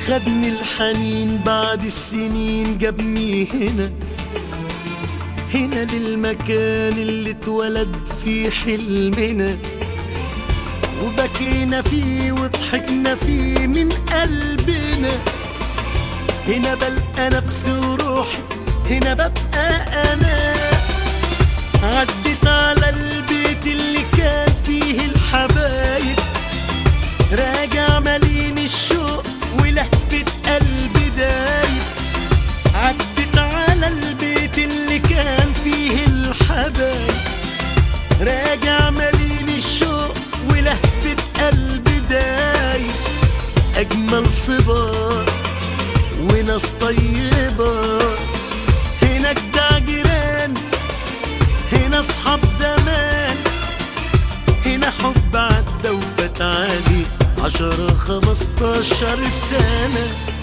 خدني الحنين بعد السنين جابني هنا، هنا للمكان اللي اتولد فيه حلمنا، وبكينا فيه وضحكنا فيه من قلبنا. هنا بلقى نفسي وروحي، هنا ببقى أنا. عدت على البيت اللي كان فيه الحبايب، راجع مليان الشوق ولهفة قلبي دايب. عدت على البيت اللي كان فيه الحبايب، راجع مليان الشوق ولهفة قلبي دايب. أجمل صبار وناس طيبة، هنا جدع جيران، هنا أصحاب زمان، هنا حب عدى وفات عليه 10 15 سنة.